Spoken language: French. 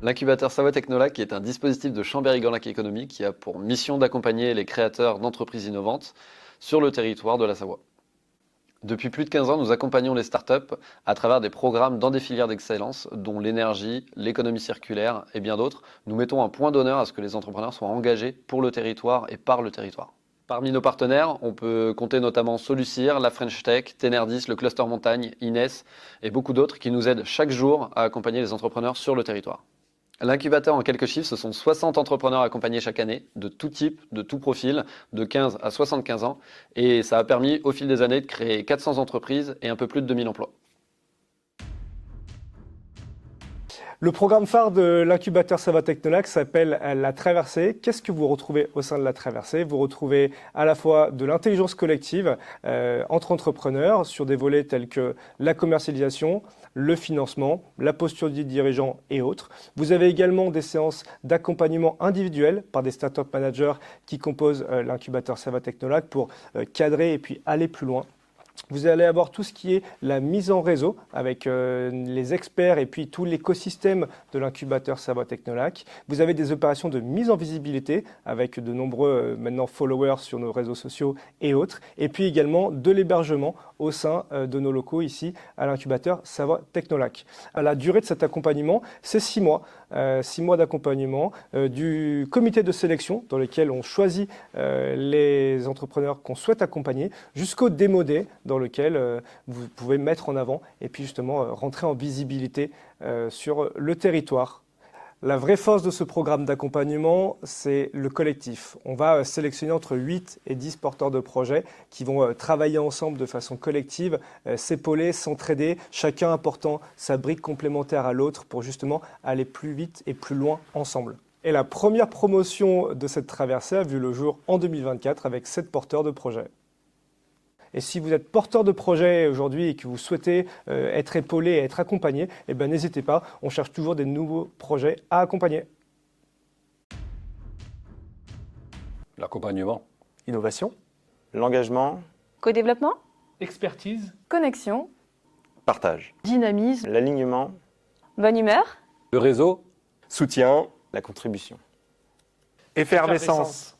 L'incubateur Savoie Technolac est un dispositif de Chambéry-Grand-Lac Économie qui a pour mission d'accompagner les créateurs d'entreprises innovantes sur le territoire de la Savoie. Depuis plus de 15 ans, nous accompagnons les startups à travers des programmes dans des filières d'excellence, dont l'énergie, l'économie circulaire et bien d'autres. Nous mettons un point d'honneur à ce que les entrepreneurs soient engagés pour le territoire et par le territoire. Parmi nos partenaires, on peut compter notamment Solucir, la French Tech, Tenerdis, le Cluster Montagne, Ines et beaucoup d'autres qui nous aident chaque jour à accompagner les entrepreneurs sur le territoire. L'incubateur, en quelques chiffres, ce sont 60 entrepreneurs accompagnés chaque année, de tout type, de tout profil, de 15 à 75 ans. Et ça a permis, au fil des années, de créer 400 entreprises et un peu plus de 2000 emplois. Le programme phare de l'incubateur Savoie Technolac s'appelle la Traversée. Qu'est-ce que vous retrouvez au sein de la Traversée? Vous retrouvez à la fois de l'intelligence collective entre entrepreneurs sur des volets tels que la commercialisation, le financement, la posture du dirigeant et autres. Vous avez également des séances d'accompagnement individuel par des startup managers qui composent l'incubateur Savoie Technolac pour cadrer et puis aller plus loin. Vous allez avoir tout ce qui est la mise en réseau avec les experts et puis tout l'écosystème de l'incubateur Savoie Technolac. Vous avez des opérations de mise en visibilité avec de nombreux maintenant followers sur nos réseaux sociaux et autres. Et puis également de l'hébergement au sein de nos locaux ici à l'incubateur Savoie Technolac. La durée de cet accompagnement, c'est 6 mois. 6 mois d'accompagnement du comité de sélection dans lequel on choisit les entrepreneurs qu'on souhaite accompagner jusqu'au démo day dans lequel vous pouvez mettre en avant et puis justement rentrer en visibilité sur le territoire. La vraie force de ce programme d'accompagnement, c'est le collectif. On va sélectionner entre 8 et 10 porteurs de projets qui vont travailler ensemble de façon collective, s'épauler, s'entraider, chacun apportant sa brique complémentaire à l'autre pour justement aller plus vite et plus loin ensemble. Et la première promotion de cette traversée a vu le jour en 2024 avec 7 porteurs de projets. Et si vous êtes porteur de projet aujourd'hui et que vous souhaitez être épaulé et être accompagné, eh ben, n'hésitez pas, on cherche toujours des nouveaux projets à accompagner. L'accompagnement. Innovation, L'engagement, Co-développement, Expertise, connexion, partage, dynamisme, l'alignement, bonne humeur. Le réseau. soutien, la contribution. effervescence.